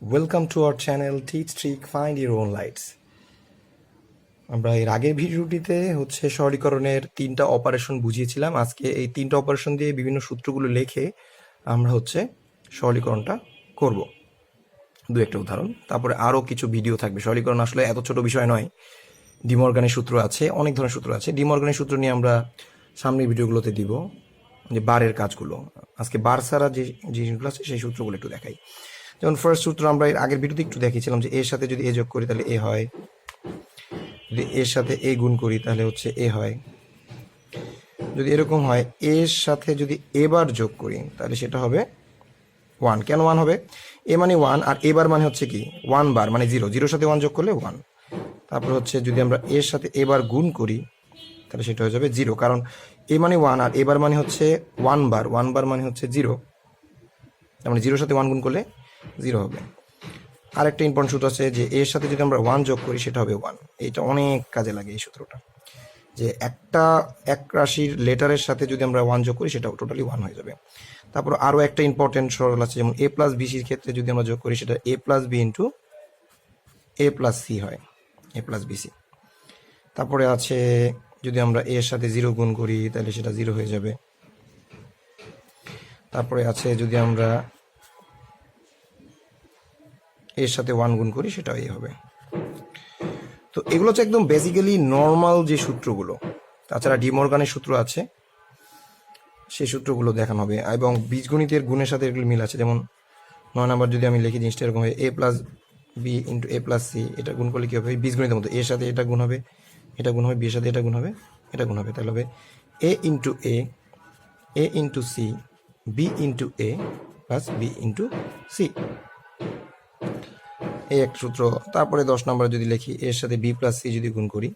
Welcome to our channel teach trick find your own lights. আমরা এর আগের ভিডিওটিতে সরলীকরণের 3টা অপারেশন বুঝিয়েছিলাম। আজকে এই 3টা অপারেশন দিয়ে বিভিন্ন সূত্রগুলো লিখে আমরা সরলীকরণটা করব। দু একটা উদাহরণ, তারপরে আরও কিছু ভিডিও থাকবে। সরলীকরণ আসলে এত ছোট বিষয় নয়। ডিমর্গানের সূত্র আছে, অনেক ধরনের সূত্র আছে। ডিমর্গানের সূত্র নিয়ে আমরা সামনের ভিডিওগুলোতে দিব, যে বারের কাজগুলো। আজকে বার ছাড়া যে জিনিসগুলো আছে সেই সূত্রগুলো একটু দেখাই। যেমন ফার্স্ট সূত্র আমরা এর আগের ভিডিওতে একটু দেখিয়েছিলাম যে এর সাথে যদি এ যোগ করি তাহলে এ হয়, যদি এর সাথে এ গুণ করি তাহলে এ হয়। যদি এরকম হয় এর সাথে যদি এবার যোগ করি তাহলে সেটা হবে 1। কেন 1 হবে? এ মানে 1 আর এবার মানে কি 1 বার, মানে 0, 0-র সাথে 1 যোগ করলে 1। তারপর যদি আমরা এর সাথে এবার গুণ করি তাহলে সেটা হয়ে যাবে 0, কারণ এ মানে 1 আর এবার মানে 1 বার, 1 বার মানে 0, তার মানে 0-র সাথে 1 গুণ করলে 0 হবে। আরেকটা ইম্পর্টেন্ট সূত্র আছে যে এর সাথে যদি আমরা 1 যোগ করি সেটা হবে 1। এটা অনেক কাজে লাগে এই সূত্রটা, যে এক রাশির লেটারের সাথে যদি আমরা 1 যোগ করি সেটা টোটালি 1 হয়ে যাবে। তারপর আরও একটা ইম্পর্টেন্ট সরল আছে, যেমন a প্লাস বিসির ক্ষেত্রে যদি আমরা যোগ করি সেটা a plus B into a plus C হয়, a প্লাস বিসি। তারপরে আছে যদি আমরা এর সাথে 0 গুণ করি তাহলে সেটা 0 হয়ে যাবে। তারপরে আছে যদি আমরা এর সাথে 1 গুণ করি সেটাও এই হবে। তো এগুলো হচ্ছে একদম বেসিক্যালি নর্মাল যে সূত্রগুলো। তাছাড়া ডিমর্গানের সূত্র আছে, সেই সূত্রগুলো দেখানো হবে। এবং বীজগণিতের গুণের সাথে এগুলো মিল আছে। যেমন 9 নাম্বার যদি আমি লিখি জিনিসটা এরকম হবে, a plus B into a plus C. এটা গুণ করলে কী হবে? বীজগণিতের মতো এর সাথে এটা গুণ হবে, এটা গুণ হবে, বিয়ের সাথে এটা গুণ হবে, এটা গুণ হবে। তাহলে হবে a into a into C, B into a plus B into C. এই একটা সূত্র। তারপরে 10 নম্বরে যদি লিখি এর সাথে বি প্লাস সি যদি গুণ করি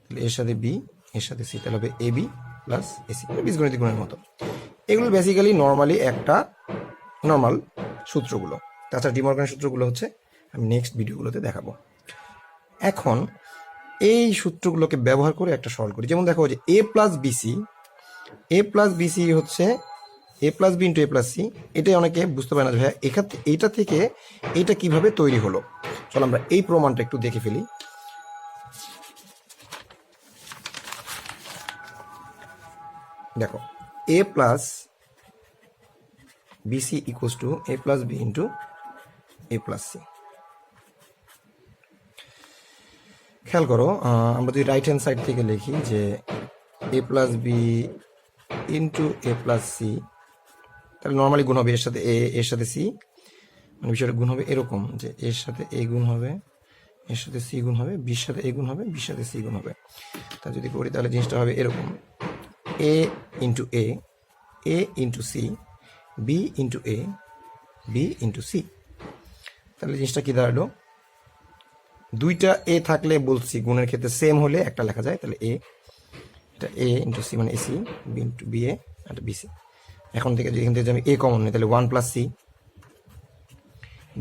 তাহলে এর সাথে বি, এর সাথে সি, তাহলে হবে এ বি প্লাস এসি, বীজগণিতিক গুণের মতো। এগুলো বেসিক্যালি নর্মালি একটা নর্মাল সূত্রগুলো। তাছাড়া ডিমর্গানের সূত্রগুলো আমি নেক্সট ভিডিওগুলোতে দেখাবো। এখন এই সূত্রগুলোকে ব্যবহার করে একটা সলভ করি। যেমন দেখো যে A plus BC, A plus BC A plus B into A plus C. এটাই অনেকে বুঝতে পারে না ভাইয়া এইটা থেকে এইটা কিভাবে তৈরি হলো। চলো আমরা এই প্রমাণটা একটু দেখে ফেলি। দেখো A plus BC equals to A plus B into A plus C. খেয়াল করো, আমরা যদি রাইট হ্যান্ড সাইড থেকে লিখি যে A plus B into A plus C, তাহলে নর্মালি গুণ হবে এর সাথে এ, এর সাথে সি, মানে বিষয়টা গুণ হবে এরকম যে এর সাথে এ গুণ হবে, এর সাথে সি গুণ হবে, বির সাথে এ গুণ হবে, বির সাথে সি গুণ হবে। তা যদি করি তাহলে জিনিসটা হবে এরকম, এ ইন্টু এ ইন্টু সি, বি ইন্টু এ, বি ইন্টু সি। তাহলে জিনিসটা কি দাঁড়ালো? দুইটা এ থাকলে বলছি গুণের ক্ষেত্রে সেম হলে একটা লেখা যায়। তাহলে এটা এ ইন্টু সি মানে AC, B into B A, একটা বিসি। এখন থেকে যদি এখান থেকে আমি এ কমন নিই তাহলে 1 plus C,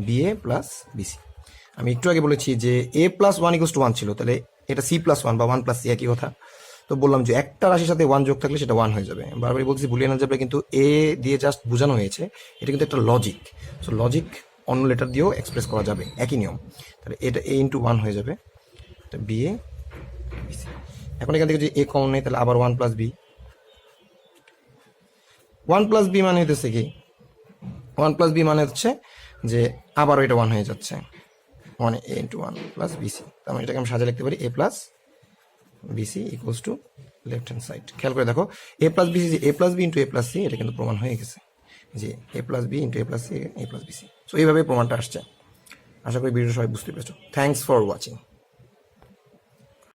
B A plus BC. আমি একটু আগে বলেছি যে এ প্লাস 1 ইকুয়ালস টু 1 ছিল, তাহলে এটা সি প্লাস 1 বা 1 প্লাস সি একই কথা। তো বললাম যে একটা রাশির সাথে 1 যোগ থাকলে সেটা 1 হয়ে যাবে। বারবারই বলছি বুলিয়ান অলজেব্রা কিন্তু এ দিয়ে জাস্ট বোঝানো হয়েছে, এটা কিন্তু একটা লজিক। সো লজিক অন্য লেটার দিয়েও এক্সপ্রেস করা যাবে, একই নিয়ম। তাহলে এটা এ ইন্টু 1 হয়ে যাবে, এটা বি এ বিসি। এখন এখান থেকে যদি এ কমন নেই তাহলে আবার 1 প্লাস বি, 1 প্লাস বি মানে কি 1 প্লাস বি মানে যে আবারও এটা 1 হয়ে যাচ্ছে, মানে এ ইন্টু 1 প্লাস বিসি। তার মানে এটাকে আমি সাজা লিখতে পারি A plus BC equals to left hand side. খেয়াল করে দেখো এ প্লাস বিসি যে A plus B into A plus C, এটা কিন্তু প্রমাণ হয়ে গেছে যে A plus B into A plus C, A plus BC. So এইভাবে প্রমাণটা আসছে। আশা করি ভিডিওটা সবাই বুঝতে পেরেছো। Thanks for watching.